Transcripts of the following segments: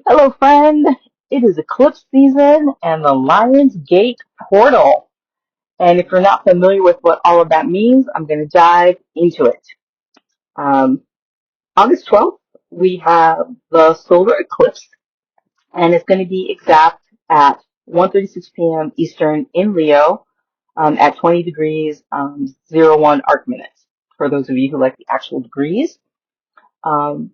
Hello, friend. It is eclipse season and the Lion's Gate portal. And if you're not familiar with what all of that means, I'm going to dive into it. Um, August 12th, we have the solar eclipse, and it's going to be exact at 1:36 p.m. Eastern in Leo at 20 degrees 01 arc minutes, for those of you who like the actual degrees. Um,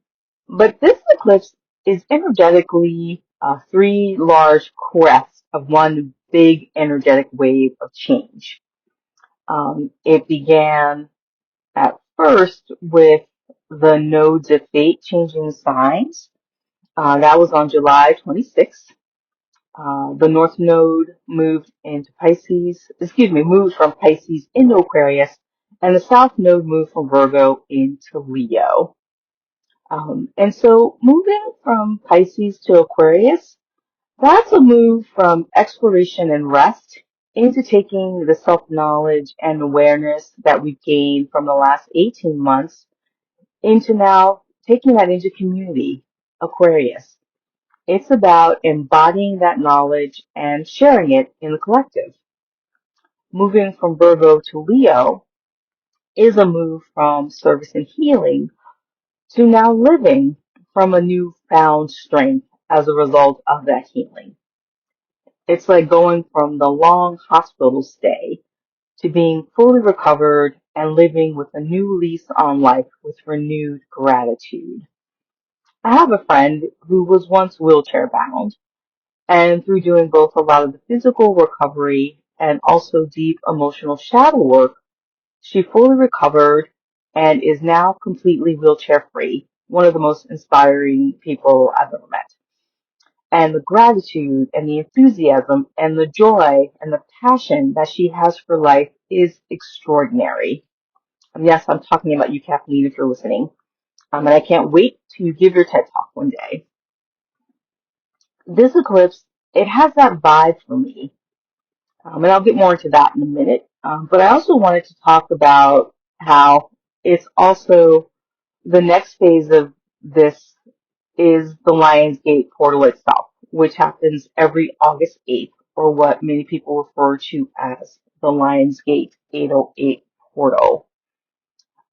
but this eclipse is energetically three large crests of one big energetic wave of change. It began at first with the nodes of fate changing signs. That was on July 26th. The North Node moved from Pisces into Aquarius, and the South Node moved from Virgo into Leo. And so moving from Pisces to Aquarius, that's a move from exploration and rest into taking the self-knowledge and awareness that we've gained from the last 18 months into now taking that into community, Aquarius. It's about embodying that knowledge and sharing it in the collective. Moving from Virgo to Leo is a move from service and healing to now living from a newfound strength as a result of that healing. It's like going from the long hospital stay to being fully recovered and living with a new lease on life with renewed gratitude. I have a friend who was once wheelchair bound, and through doing both a lot of the physical recovery and also deep emotional shadow work, she fully recovered and is now completely wheelchair free. One of the most inspiring people I've ever met. And the gratitude and the enthusiasm and the joy and the passion that she has for life is extraordinary. And yes, I'm talking about you, Kathleen, if you're listening. And I can't wait to give your TED Talk one day. This eclipse, it has that vibe for me. And I'll get more into that in a minute. But I also wanted to talk about how it's also the next phase of this is the Lionsgate portal itself, which happens every August 8th, or what many people refer to as the Lionsgate 808 portal.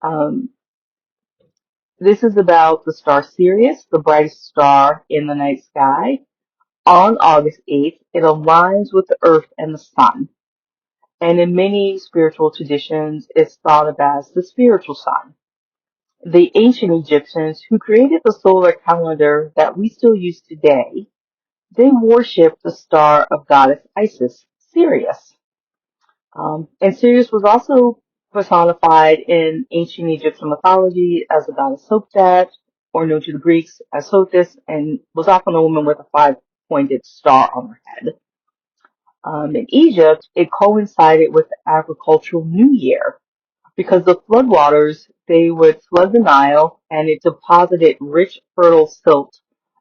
Um, this is about the star Sirius, the brightest star in the night sky. On August 8th, it aligns with the Earth and the Sun. And in many spiritual traditions, it's thought of as the spiritual sun. The ancient Egyptians who created the solar calendar that we still use today, they worshipped the star of goddess Isis, Sirius. And Sirius was also personified in ancient Egyptian mythology as the goddess Sopdet, or known to the Greeks as Sothis, and was often a woman with a five-pointed star on her head. In Egypt, it coincided with the agricultural new year because the floodwaters, they would flood the Nile and it deposited rich, fertile silt,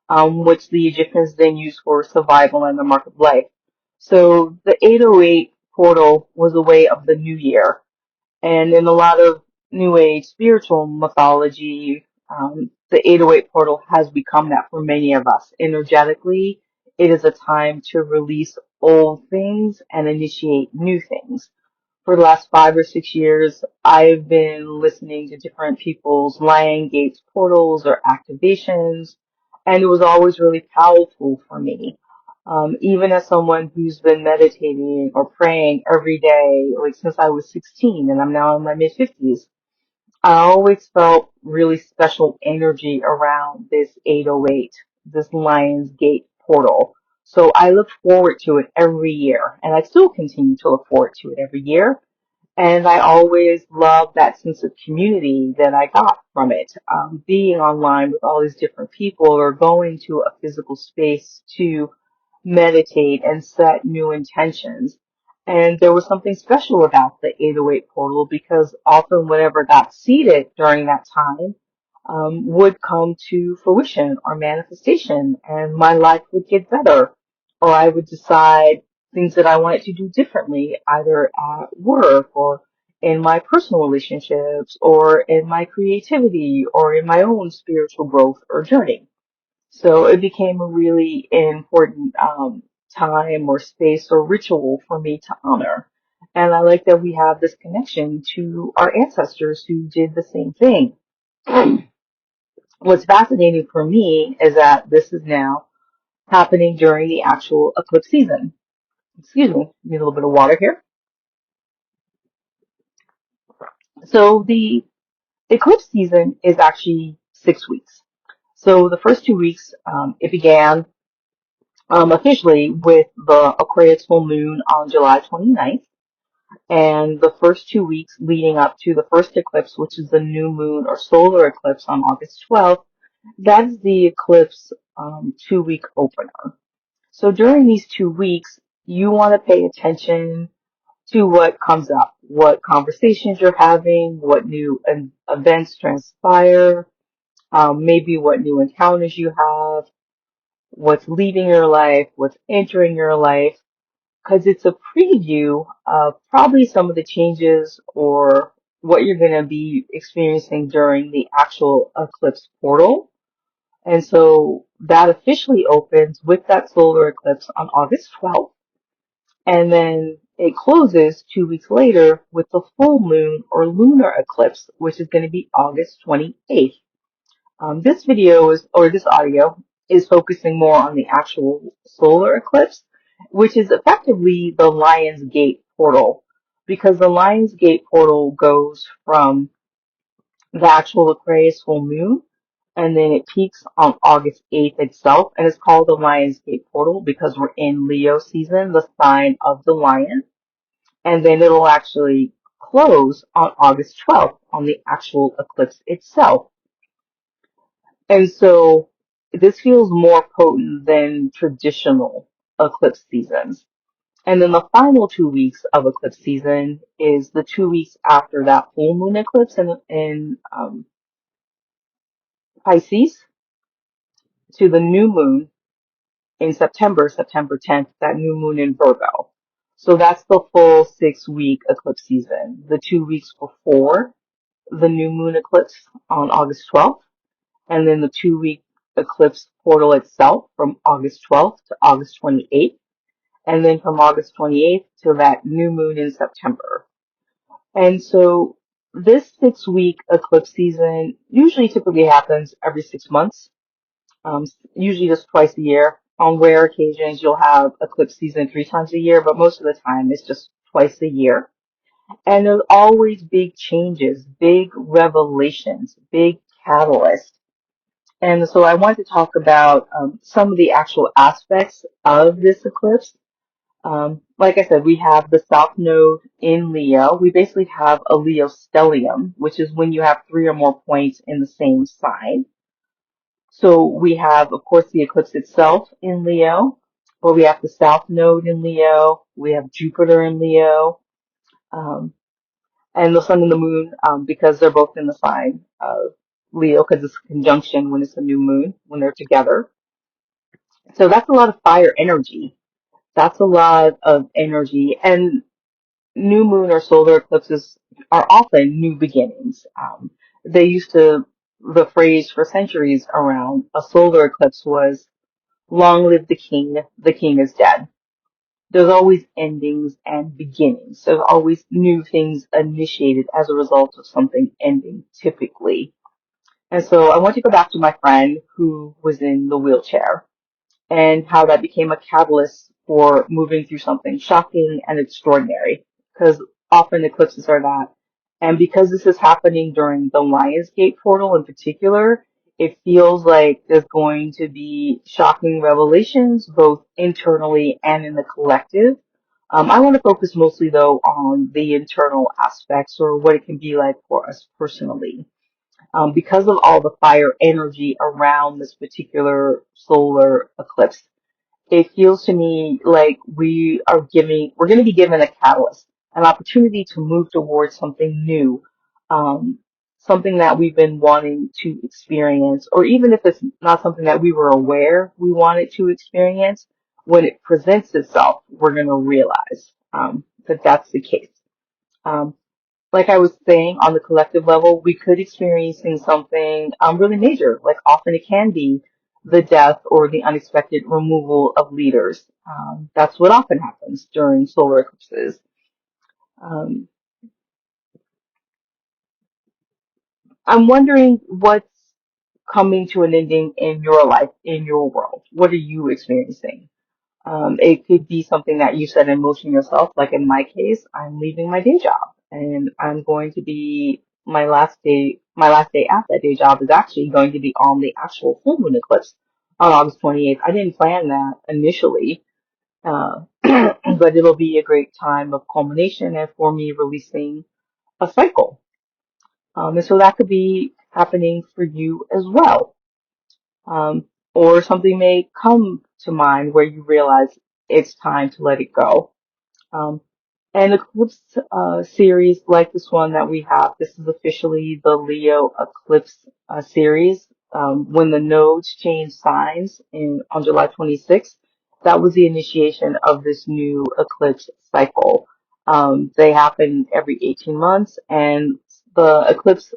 which the Egyptians then used for survival and the mark of life. So the 808 portal was a way of the new year. And in a lot of New Age spiritual mythology, the 808 portal has become that for many of us. Energetically, it is a time to release old things and initiate new things. For the last 5 or 6 years, I've been listening to different people's Lion Gates portals or activations, and it was always really powerful for me. Even as someone who's been meditating or praying every day, like since I was 16 and I'm now in my mid 50s, I always felt really special energy around this 808, this Lion's Gate portal. So I look forward to it every year, and I still continue to look forward to it every year. And I always love that sense of community that I got from it. Being online with all these different people or going to a physical space to meditate and set new intentions. And there was something special about the 808 portal because often whatever got seeded during that time would come to fruition or manifestation, and my life would get better, or I would decide things that I wanted to do differently, either at work or in my personal relationships or in my creativity or in my own spiritual growth or journey. So it became a really important time or space or ritual for me to honor. And I like that we have this connection to our ancestors who did the same thing. What's fascinating for me is that this is now happening during the actual eclipse season. Excuse me, need a little bit of water here. So the eclipse season is actually 6 weeks. So the first 2 weeks, it began officially with the Aquarius full moon on July 29th, and the first 2 weeks leading up to the first eclipse, which is the new moon or solar eclipse on August 12th, that is the eclipse 2 week opener. So during these 2 weeks, you want to pay attention to what comes up, what conversations you're having, what new events transpire, maybe what new encounters you have, what's leaving your life, what's entering your life, because it's a preview of probably some of the changes or what you're going to be experiencing during the actual eclipse portal. And so that officially opens with that solar eclipse on August 12th. And then it closes 2 weeks later with the full moon or lunar eclipse, which is going to be August 28th. This video is, or this audio is focusing more on the actual solar eclipse, which is effectively the Lion's Gate portal, because the Lion's Gate portal goes from the actual Aquarius full moon, and then it peaks on August 8th itself, and it's called the Lion's Gate portal because we're in Leo season, the sign of the lion, and then it'll actually close on August 12th on the actual eclipse itself. And so this feels more potent than traditional eclipse seasons. And then the final 2 weeks of eclipse season is the 2 weeks after that full moon eclipse in Pisces to the new moon in September, September 10th, that new moon in Virgo. So that's the full 6 week eclipse season. The 2 weeks before the new moon eclipse on August 12th, and then the 2 week eclipse portal itself from August 12th to August 28th, and then from August 28th to that new moon in September. And so this 6 week eclipse season usually typically happens every 6 months, usually just twice a year. On rare occasions, you'll have eclipse season 3 times a year, but most of the time it's just twice a year. And there's always big changes, big revelations, big catalysts. And so I want to talk about some of the actual aspects of this eclipse. Like I said, we have the South Node in Leo. We basically have a Leo stellium, which is when you have 3 or more points in the same sign. So we have, of course, the eclipse itself in Leo, but we have the South Node in Leo. We have Jupiter in Leo, um, and the Sun and the Moon, because they're both in the sign of Leo, because it's a conjunction when it's a new moon, when they're together. So that's a lot of fire energy. That's a lot of energy. And new moon or solar eclipses are often new beginnings. They used to, the phrase for centuries around a solar eclipse was, long live the king is dead. There's always endings and beginnings. There's always new things initiated as a result of something ending, typically. And so I want to go back to my friend who was in the wheelchair and how that became a catalyst for moving through something shocking and extraordinary, because often eclipses are that. And because this is happening during the Lionsgate portal in particular, it feels like there's going to be shocking revelations both internally and in the collective. I want to focus mostly though on the internal aspects or what it can be like for us personally. Because of all the fire energy around this particular solar eclipse, it feels to me like we're going to be given a catalyst, an opportunity to move towards something new, um, something that we've been wanting to experience, or even if it's not something that we were aware we wanted to experience, when it presents itself, we're going to realize that that's the case. Um, like I was saying, on the collective level, we could experiencing something really major, like often it can be the death or the unexpected removal of leaders. That's what often happens during solar eclipses. Um, I'm wondering what's coming to an ending in your life, in your world. What are you experiencing? It could be something that you set in motion yourself. Like in my case, I'm leaving my day job and I'm going to be my last day at that day job is actually going to be on the actual full moon eclipse on August 28th. I didn't plan that initially, but it'll be a great time of culmination and for me releasing a cycle. And so that could be happening for you as well. Um, or something may come to mind where you realize it's time to let it go. Um, and Eclipse series like this one that we have, this is officially the Leo Eclipse series. When the nodes change signs on July 26th, that was the initiation of this new eclipse cycle. They happen every 18 months, and the eclipse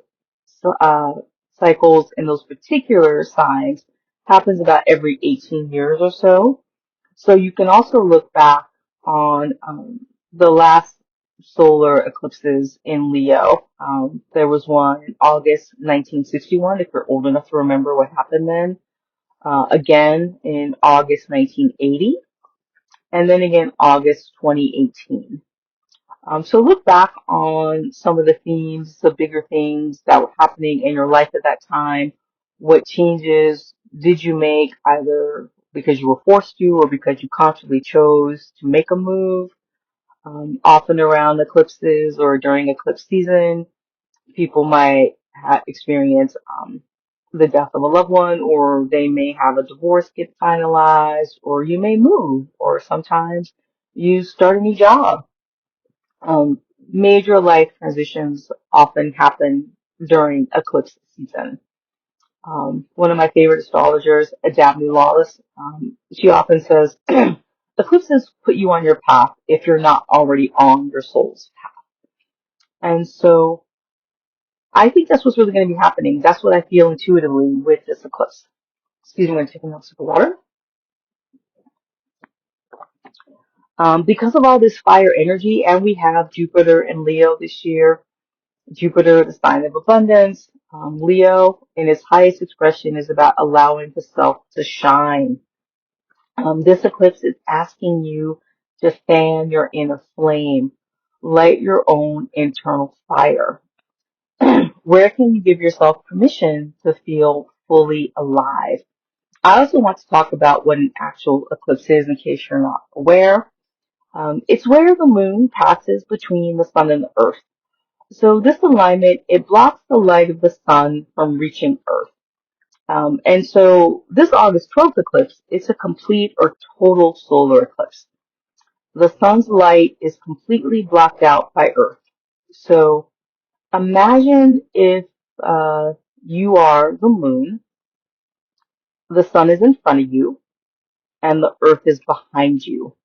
uh, cycles in those particular signs happens about every 18 years or so. So you can also look back on the last solar eclipses in Leo. There was one in August 1961, if you're old enough to remember what happened then. Again in August 1980, and then again August 2018. So look back on some of the themes, the bigger things that were happening in your life at that time. What changes did you make either because you were forced to or because you consciously chose to make a move? Often around eclipses or during eclipse season, people might experience the death of a loved one, or they may have a divorce get finalized, or you may move, or sometimes you start a new job. um, Major life transitions often happen during eclipse season. One of my favorite astrologers, Adabni Lawless, she often says, eclipses put you on your path if you're not already on your soul's path. And so I think that's what's really going to be happening. That's what I feel intuitively with this eclipse. Excuse me, I'm taking a sip of water. Because of all this fire energy, and we have Jupiter and Leo this year, Jupiter, the sign of abundance. Leo, in its highest expression, is about allowing the self to shine. This eclipse is asking you to fan your inner flame, light your own internal fire. Where can you give yourself permission to feel fully alive? I also want to talk about what an actual eclipse is in case you're not aware. It's where the moon passes between the sun and the earth. So this alignment, it blocks the light of the sun from reaching Earth. And so this August 12th eclipse, it's a complete or total solar eclipse. The sun's light is completely blocked out by Earth. So imagine if you are the moon, the sun is in front of you, and the Earth is behind you.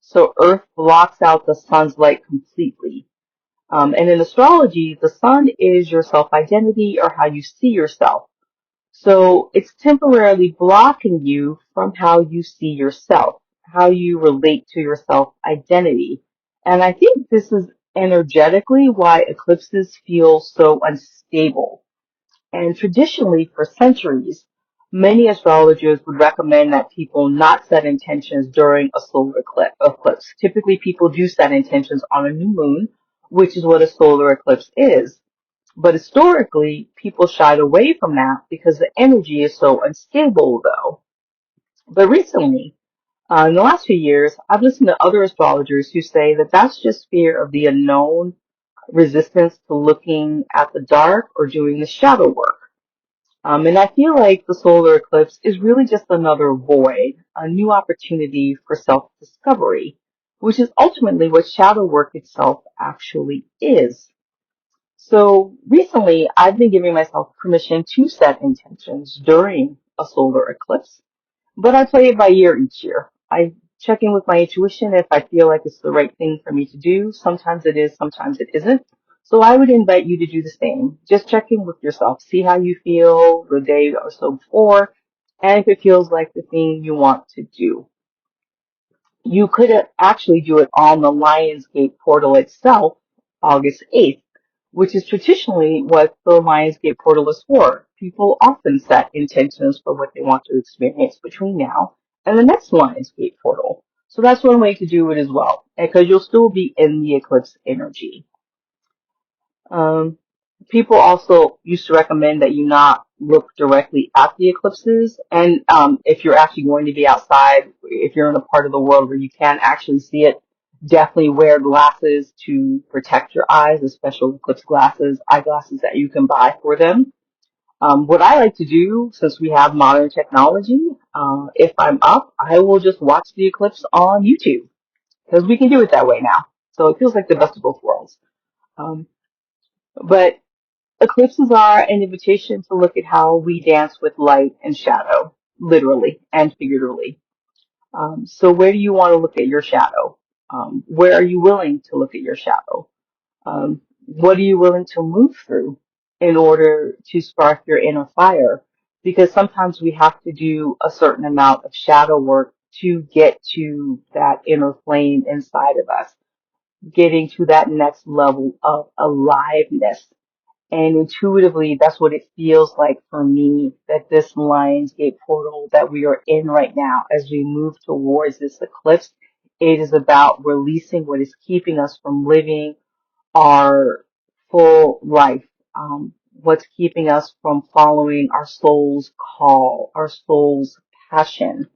So Earth blocks out the sun's light completely. And in astrology, the sun is your self-identity or how you see yourself. So it's temporarily blocking you from how you see yourself, how you relate to your self-identity. And I think this is energetically why eclipses feel so unstable. And traditionally, for centuries, many astrologers would recommend that people not set intentions during a solar eclipse. Typically, people do set intentions on a new moon, which is what a solar eclipse is. But historically, people shied away from that because the energy is so unstable, though. But recently, in the last few years, I've listened to other astrologers who say that that's just fear of the unknown, resistance to looking at the dark or doing the shadow work. And I feel like the solar eclipse is really just another void, a new opportunity for self-discovery, which is ultimately what shadow work itself actually is. So recently, I've been giving myself permission to set intentions during a solar eclipse, but I play it by ear each year. I check in with my intuition if I feel like it's the right thing for me to do. Sometimes it is, sometimes it isn't. So I would invite you to do the same. Just check in with yourself. See how you feel the day or so before. and if it feels like the thing you want to do. You could actually do it on the Lionsgate portal itself, August 8th, which is traditionally what the Lionsgate portal is for. People often set intentions for what they want to experience between now and the next Lionsgate portal. So that's one way to do it as well, because you'll still be in the eclipse energy. Um, People also used to recommend that you not look directly at the eclipses. And if you're actually going to be outside, if you're in a part of the world where you can actually see it, definitely wear glasses to protect your eyes, the special eclipse glasses, eyeglasses that you can buy for them. What I like to do, since we have modern technology, if I'm up, I will just watch the eclipse on YouTube because we can do it that way now. So it feels like the best of both worlds. Um, but Eclipses are an invitation to look at how we dance with light and shadow, literally and figuratively. So where do you want to look at your shadow? Where are you willing to look at your shadow? What are you willing to move through in order to spark your inner fire? Because sometimes we have to do a certain amount of shadow work to get to that inner flame inside of us, getting to that next level of aliveness. And intuitively, that's what it feels like for me, that this Lionsgate portal that we are in right now, as we move towards this eclipse, it is about releasing what is keeping us from living our full life, what's keeping us from following our soul's call, our soul's passion.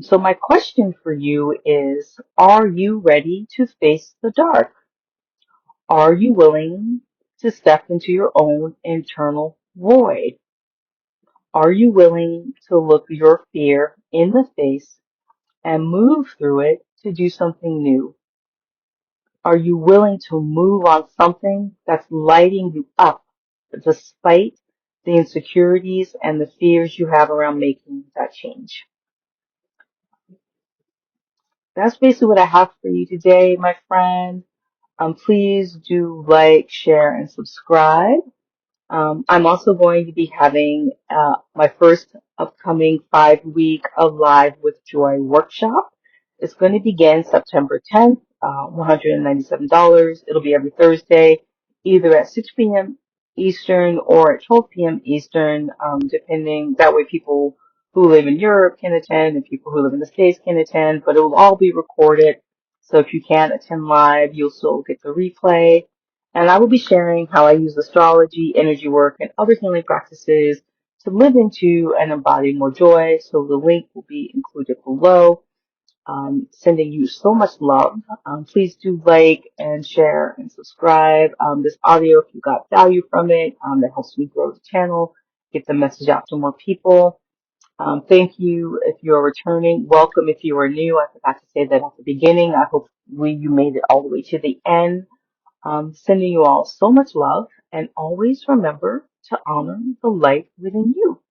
So my question for you is, are you ready to face the dark? Are you willing to step into your own internal void? Are you willing to look your fear in the face and move through it to do something new? Are you willing to move on something that's lighting you up despite the insecurities and the fears you have around making that change? That's basically what I have for you today, my friend. Please do like, share, and subscribe. I'm also going to be having my first upcoming 5-week Alive with Joy workshop. It's going to begin September 10th, $197. It'll be every Thursday, either at 6 p.m. Eastern or at 12 p.m. Eastern, depending. That way people who live in Europe can attend and people who live in the States can attend, but it will all be recorded. So if you can't attend live, you'll still get the replay. And I will be sharing how I use astrology, energy work, and other healing practices to live into and embody more joy. So the link will be included below. Sending you so much love. Please do like and share and subscribe. This audio, if you got value from it, that helps me grow the channel, get the message out to more people. Thank you if you're returning. Welcome if you are new. I forgot to say that at the beginning. I hope you made it all the way to the end. Sending you all so much love, and always remember to honor the light within you.